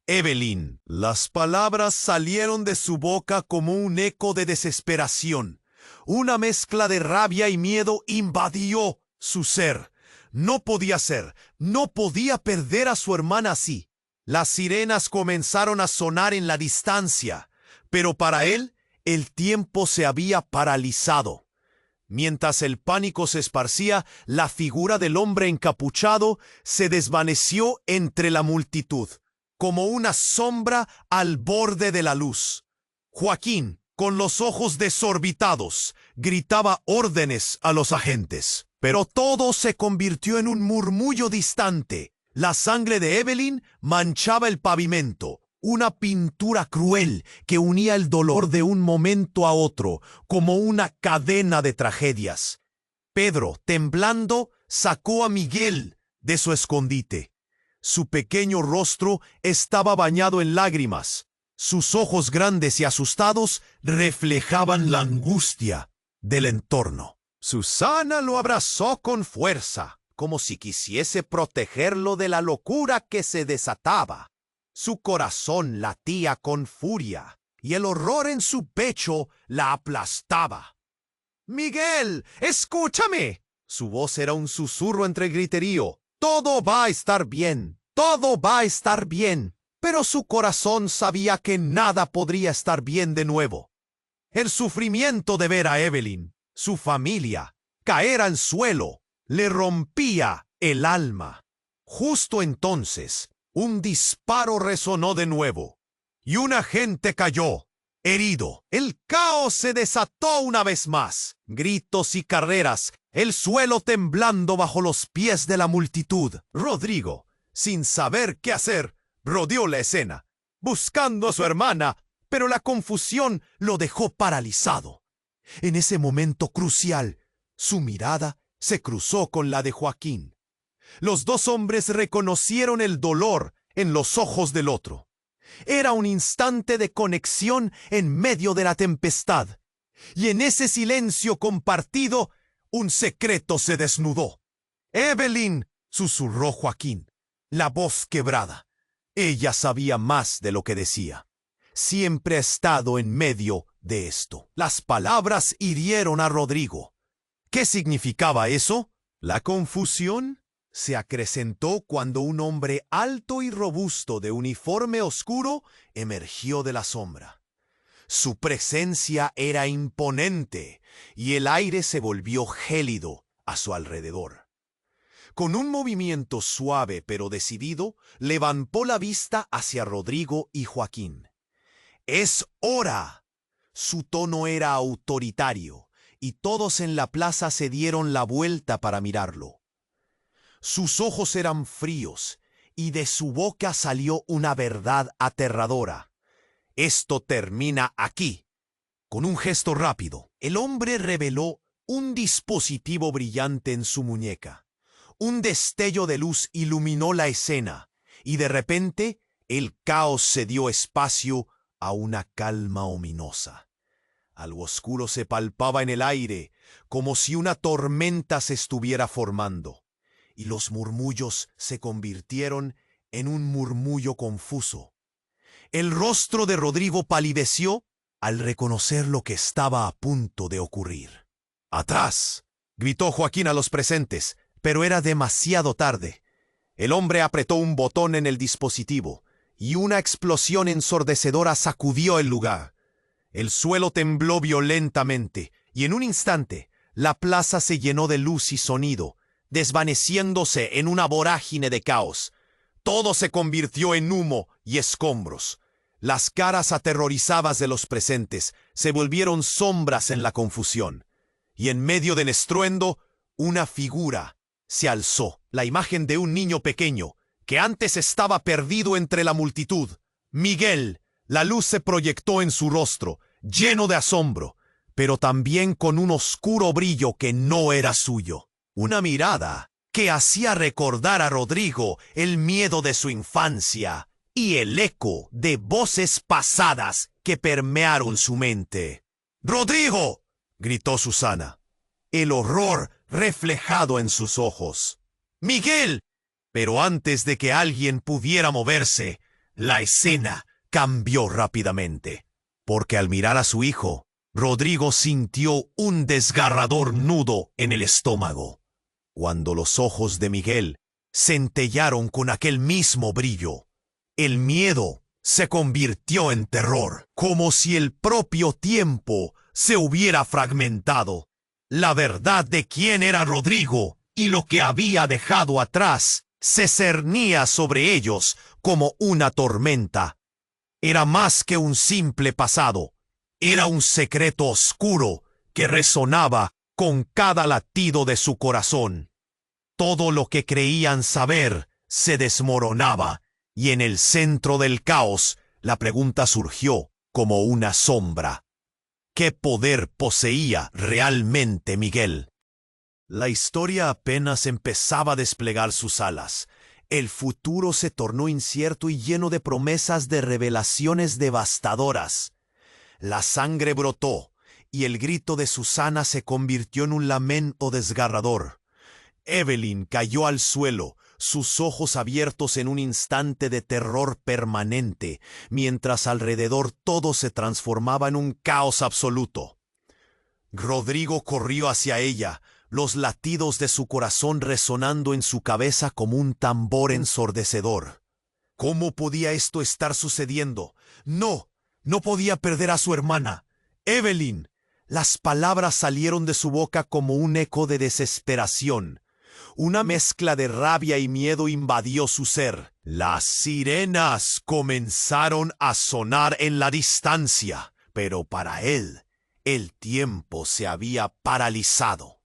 S1: Evelyn. Las palabras salieron de su boca como un eco de desesperación. Una mezcla de rabia y miedo invadió su ser. No podía ser, no podía perder a su hermana así. Las sirenas comenzaron a sonar en la distancia, pero para él el tiempo se había paralizado. Mientras el pánico se esparcía, la figura del hombre encapuchado se desvaneció entre la multitud, como una sombra al borde de la luz. Joaquín, con los ojos desorbitados, gritaba órdenes a los agentes. Pero todo se convirtió en un murmullo distante. La sangre de Evelyn manchaba el pavimento, una pintura cruel que unía el dolor de un momento a otro, como una cadena de tragedias. Pedro, temblando, sacó a Miguel de su escondite. Su pequeño rostro estaba bañado en lágrimas. Sus ojos grandes y asustados reflejaban la angustia del entorno. Susana lo abrazó con fuerza, como si quisiese protegerlo de la locura que se desataba. Su corazón latía con furia, y el horror en su pecho la aplastaba. «¡Miguel, escúchame!». Su voz era un susurro entre griterío. «Todo va a estar bien, todo va a estar bien». Pero su corazón sabía que nada podría estar bien de nuevo. El sufrimiento de ver a Evelyn, su familia, caer al suelo, le rompía el alma. Justo entonces, un disparo resonó de nuevo, y un agente cayó, herido. El caos se desató una vez más. Gritos y carreras, el suelo temblando bajo los pies de la multitud. Rodrigo, sin saber qué hacer, rodeó la escena, buscando a su hermana, pero la confusión lo dejó paralizado. En ese momento crucial, su mirada se cruzó con la de Joaquín. Los dos hombres reconocieron el dolor en los ojos del otro. Era un instante de conexión en medio de la tempestad, y en ese silencio compartido, un secreto se desnudó. «Evelyn», susurró Joaquín, la voz quebrada. Ella sabía más de lo que decía. Siempre ha estado en medio de esto. Las palabras hirieron a Rodrigo. ¿Qué significaba eso? La confusión se acrecentó cuando un hombre alto y robusto de uniforme oscuro emergió de la sombra. Su presencia era imponente y el aire se volvió gélido a su alrededor. Con un movimiento suave pero decidido, levantó la vista hacia Rodrigo y Joaquín. ¡Es hora! Su tono era autoritario y todos en la plaza se dieron la vuelta para mirarlo. Sus ojos eran fríos y de su boca salió una verdad aterradora. Esto termina aquí. Con un gesto rápido, el hombre reveló un dispositivo brillante en su muñeca. Un destello de luz iluminó la escena y de repente el caos cedió espacio a una calma ominosa. Algo oscuro se palpaba en el aire, como si una tormenta se estuviera formando, y los murmullos se convirtieron en un murmullo confuso. El rostro de Rodrigo palideció al reconocer lo que estaba a punto de ocurrir. ¡Atrás!, gritó Joaquín a los presentes, pero era demasiado tarde. El hombre apretó un botón en el dispositivo, y una explosión ensordecedora sacudió el lugar. El suelo tembló violentamente, y en un instante, la plaza se llenó de luz y sonido, desvaneciéndose en una vorágine de caos. Todo se convirtió en humo y escombros. Las caras aterrorizadas de los presentes se volvieron sombras en la confusión, y en medio del estruendo, una figura se alzó, la imagen de un niño pequeño, que antes estaba perdido entre la multitud. Miguel. La luz se proyectó en su rostro, lleno de asombro, pero también con un oscuro brillo que no era suyo. Una mirada que hacía recordar a Rodrigo el miedo de su infancia y el eco de voces pasadas que permearon su mente. ¡Rodrigo!, gritó Susana, el horror reflejado en sus ojos. ¡Miguel! Pero antes de que alguien pudiera moverse, la escena cambió rápidamente, porque al mirar a su hijo, Rodrigo sintió un desgarrador nudo en el estómago. Cuando los ojos de Miguel centellaron con aquel mismo brillo, el miedo se convirtió en terror, como si el propio tiempo se hubiera fragmentado. La verdad de quién era Rodrigo y lo que había dejado atrás se cernía sobre ellos como una tormenta. Era más que un simple pasado, era un secreto oscuro que resonaba con cada latido de su corazón. Todo lo que creían saber se desmoronaba, y en el centro del caos la pregunta surgió como una sombra. ¿Qué poder poseía realmente Miguel? La historia apenas empezaba a desplegar sus alas. El futuro se tornó incierto y lleno de promesas de revelaciones devastadoras. La sangre brotó, y el grito de Susana se convirtió en un lamento desgarrador. Evelyn cayó al suelo, sus ojos abiertos en un instante de terror permanente, mientras alrededor todo se transformaba en un caos absoluto. Rodrigo corrió hacia ella, los latidos de su corazón resonando en su cabeza como un tambor ensordecedor. ¿Cómo podía esto estar sucediendo? No podía perder a su hermana. ¡Evelyn! Las palabras salieron de su boca como un eco de desesperación. Una mezcla de rabia y miedo invadió su ser. Las sirenas comenzaron a sonar en la distancia, pero para él, el tiempo se había paralizado.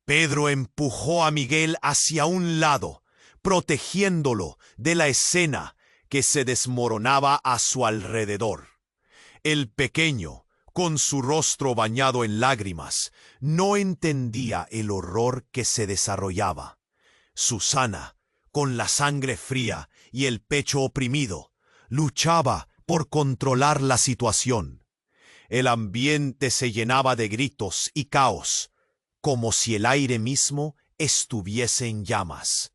S1: Pedro empujó a Miguel hacia un lado, protegiéndolo de la escena que se desmoronaba a su alrededor. El pequeño, con su rostro bañado en lágrimas, no entendía el horror que se desarrollaba. Susana, con la sangre fría y el pecho oprimido, luchaba por controlar la situación. El ambiente se llenaba de gritos y caos, como si el aire mismo estuviese en llamas.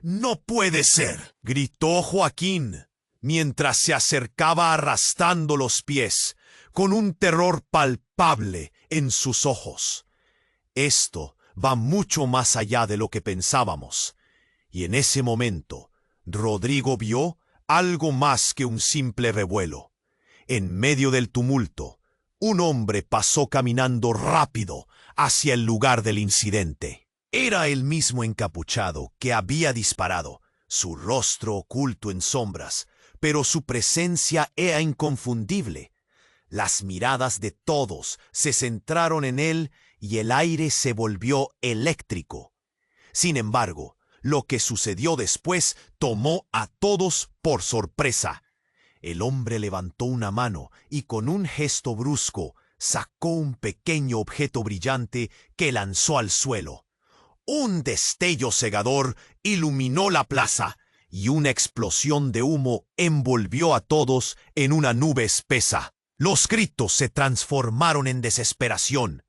S1: «¡No puede ser!», gritó Joaquín, mientras se acercaba arrastrando los pies, con un terror palpable en sus ojos. Esto va mucho más allá de lo que pensábamos. Y en ese momento, Rodrigo vio algo más que un simple revuelo. En medio del tumulto, un hombre pasó caminando rápido hacia el lugar del incidente. Era el mismo encapuchado que había disparado, su rostro oculto en sombras, pero su presencia era inconfundible. Las miradas de todos se centraron en él y el aire se volvió eléctrico. Sin embargo, lo que sucedió después tomó a todos por sorpresa. El hombre levantó una mano y con un gesto brusco sacó un pequeño objeto brillante que lanzó al suelo. Un destello cegador iluminó la plaza y una explosión de humo envolvió a todos en una nube espesa. Los gritos se transformaron en desesperación.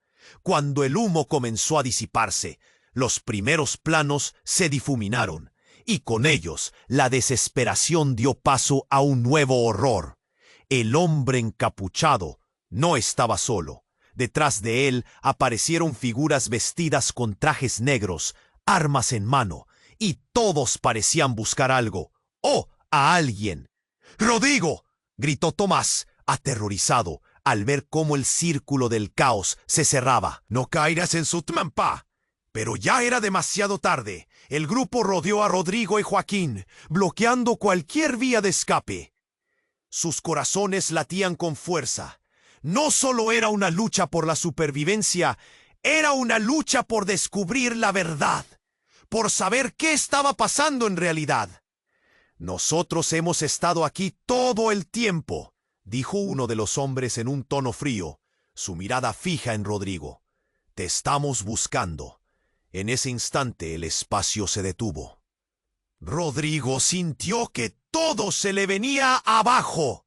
S1: Cuando el humo comenzó a disiparse, los primeros planos se difuminaron, y con ellos la desesperación dio paso a un nuevo horror. El hombre encapuchado no estaba solo. Detrás de él aparecieron figuras vestidas con trajes negros, armas en mano, y todos parecían buscar algo, o a alguien. ¡Rodrigo!, gritó Tomás, aterrorizado, al ver cómo el círculo del caos se cerraba. No caerás en su trampa. Pero ya era demasiado tarde. El grupo rodeó a Rodrigo y Joaquín, bloqueando cualquier vía de escape. Sus corazones latían con fuerza. No solo era una lucha por la supervivencia, era una lucha por descubrir la verdad, por saber qué estaba pasando en realidad. Nosotros hemos estado aquí todo el tiempo, dijo uno de los hombres en un tono frío, su mirada fija en Rodrigo. Te estamos buscando. En ese instante el espacio se detuvo. Rodrigo sintió que todo se le venía abajo.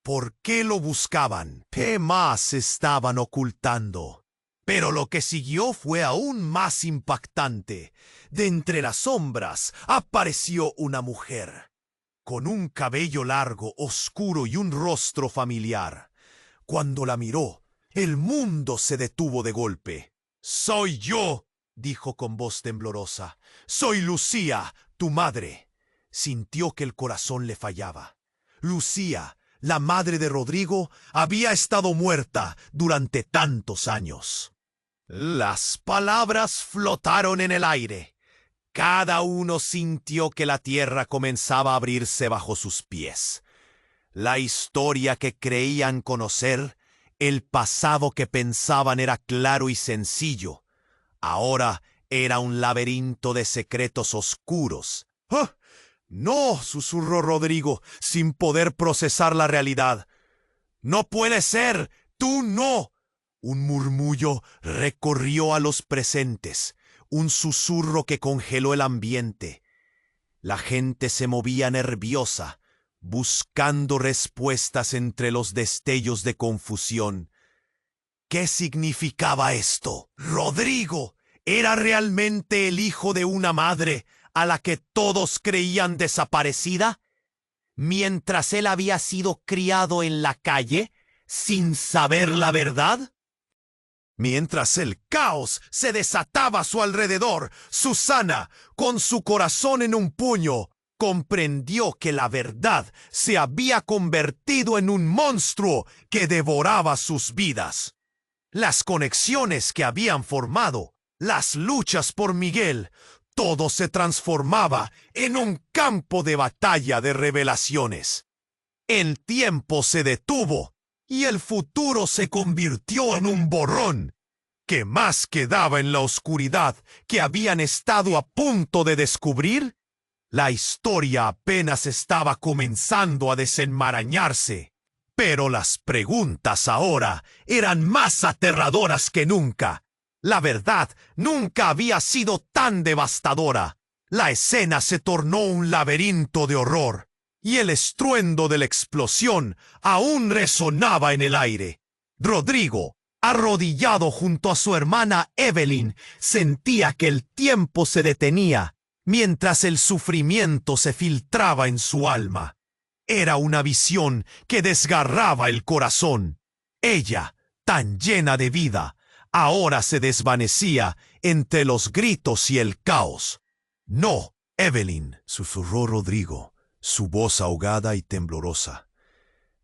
S1: ¿Por qué lo buscaban? ¿Qué más estaban ocultando? Pero lo que siguió fue aún más impactante. De entre las sombras apareció una mujer, con un cabello largo, oscuro y un rostro familiar. Cuando la miró, el mundo se detuvo de golpe. «Soy yo», dijo con voz temblorosa. «Soy Lucía, tu madre». Sintió que el corazón le fallaba. Lucía, la madre de Rodrigo, había estado muerta durante tantos años. Las palabras flotaron en el aire. Cada uno sintió que la tierra comenzaba a abrirse bajo sus pies. La historia que creían conocer, el pasado que pensaban era claro y sencillo, ahora era un laberinto de secretos oscuros. ¡Ah! «No», susurró Rodrigo, sin poder procesar la realidad. «No puede ser. Tú no». Un murmullo recorrió a los presentes, un susurro que congeló el ambiente. La gente se movía nerviosa, buscando respuestas entre los destellos de confusión. ¿Qué significaba esto? ¿Rodrigo era realmente el hijo de una madre a la que todos creían desaparecida, mientras él había sido criado en la calle sin saber la verdad? Mientras el caos se desataba a su alrededor, Susana, con su corazón en un puño, comprendió que la verdad se había convertido en un monstruo que devoraba sus vidas. Las conexiones que habían formado, las luchas por Miguel, todo se transformaba en un campo de batalla de revelaciones. El tiempo se detuvo y el futuro se convirtió en un borrón. ¿Qué más quedaba en la oscuridad que habían estado a punto de descubrir? La historia apenas estaba comenzando a desenmarañarse, pero las preguntas ahora eran más aterradoras que nunca. La verdad nunca había sido tan devastadora. La escena se tornó un laberinto de horror, y el estruendo de la explosión aún resonaba en el aire. Rodrigo, arrodillado junto a su hermana Evelyn, sentía que el tiempo se detenía, mientras el sufrimiento se filtraba en su alma. Era una visión que desgarraba el corazón. Ella, tan llena de vida, ahora se desvanecía entre los gritos y el caos. «No, Evelyn», susurró Rodrigo, su voz ahogada y temblorosa.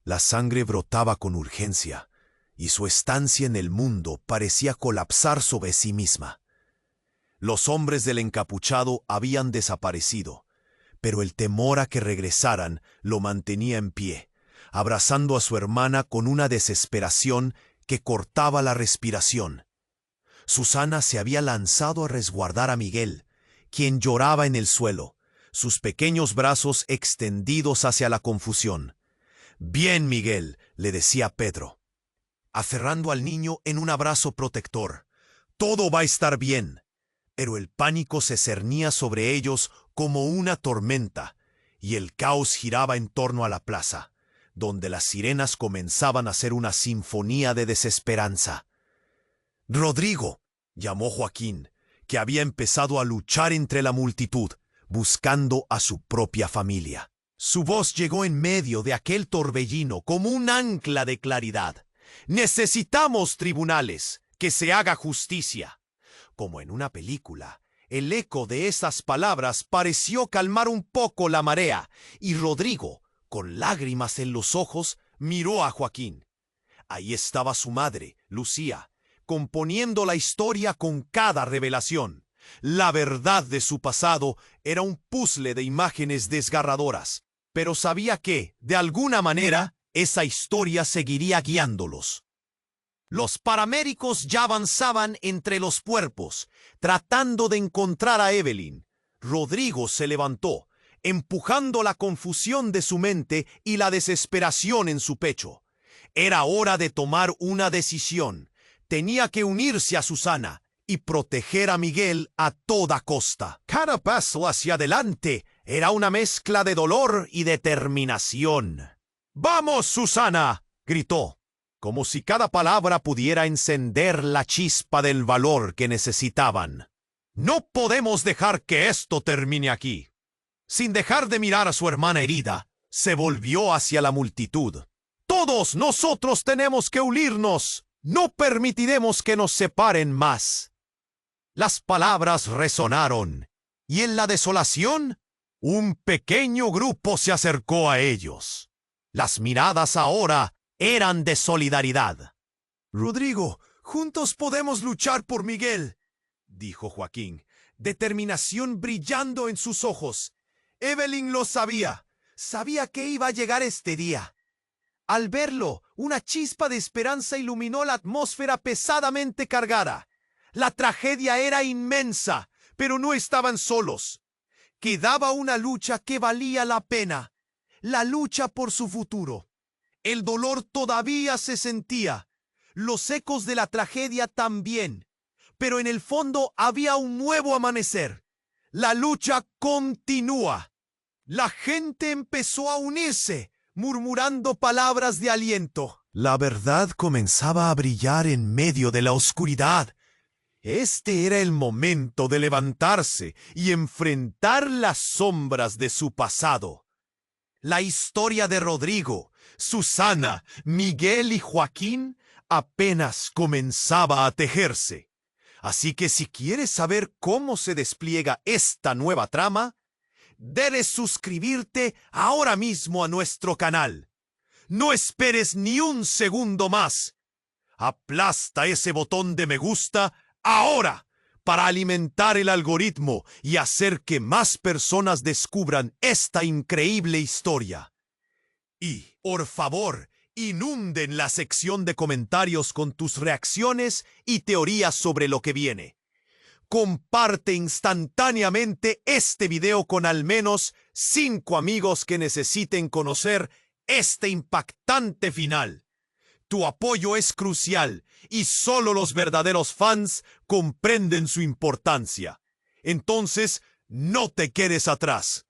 S1: La sangre brotaba con urgencia, y su estancia en el mundo parecía colapsar sobre sí misma. Los hombres del encapuchado habían desaparecido, pero el temor a que regresaran lo mantenía en pie, abrazando a su hermana con una desesperación que cortaba la respiración. Susana se había lanzado a resguardar a Miguel, quien lloraba en el suelo, sus pequeños brazos extendidos hacia la confusión. «Bien, Miguel», le decía Pedro, aferrando al niño en un abrazo protector. «Todo va a estar bien». Pero el pánico se cernía sobre ellos como una tormenta, y el caos giraba en torno a la plaza, donde las sirenas comenzaban a hacer una sinfonía de desesperanza. «Rodrigo», llamó Joaquín, que había empezado a luchar entre la multitud, buscando a su propia familia. Su voz llegó en medio de aquel torbellino como un ancla de claridad. «Necesitamos tribunales, que se haga justicia». Como en una película, el eco de esas palabras pareció calmar un poco la marea, y Rodrigo, con lágrimas en los ojos, miró a Joaquín. Ahí estaba su madre, Lucía, componiendo la historia con cada revelación. La verdad de su pasado era un puzzle de imágenes desgarradoras, pero sabía que, de alguna manera, esa historia seguiría guiándolos. Los paramédicos ya avanzaban entre los cuerpos, tratando de encontrar a Evelyn. Rodrigo se levantó, empujando la confusión de su mente y la desesperación en su pecho. Era hora de tomar una decisión. Tenía que unirse a Susana y proteger a Miguel a toda costa. Cada paso hacia adelante era una mezcla de dolor y determinación. «¡Vamos, Susana!», gritó, como si cada palabra pudiera encender la chispa del valor que necesitaban. «No podemos dejar que esto termine aquí». Sin dejar de mirar a su hermana herida, se volvió hacia la multitud. «Todos nosotros tenemos que unirnos. No permitiremos que nos separen más». Las palabras resonaron, y en la desolación, un pequeño grupo se acercó a ellos. Las miradas ahora eran de solidaridad. «Rodrigo, juntos podemos luchar por Miguel», dijo Joaquín, determinación brillando en sus ojos. Evelyn lo sabía. Sabía que iba a llegar este día. Al verlo, una chispa de esperanza iluminó la atmósfera pesadamente cargada. La tragedia era inmensa, pero no estaban solos. Quedaba una lucha que valía la pena, la lucha por su futuro. El dolor todavía se sentía, los ecos de la tragedia también, pero en el fondo había un nuevo amanecer. La lucha continúa. La gente empezó a unirse, murmurando palabras de aliento. La verdad comenzaba a brillar en medio de la oscuridad. Este era el momento de levantarse y enfrentar las sombras de su pasado. La historia de Rodrigo, Susana, Miguel y Joaquín apenas comenzaba a tejerse. Así que si quieres saber cómo se despliega esta nueva trama, debes suscribirte ahora mismo a nuestro canal. No esperes ni un segundo más. Aplasta ese botón de me gusta ahora para alimentar el algoritmo y hacer que más personas descubran esta increíble historia. Y, por favor, inunden la sección de comentarios con tus reacciones y teorías sobre lo que viene. Comparte instantáneamente este video con al menos 5 amigos que necesiten conocer este impactante final. Tu apoyo es crucial y solo los verdaderos fans comprenden su importancia. Entonces, no te quedes atrás.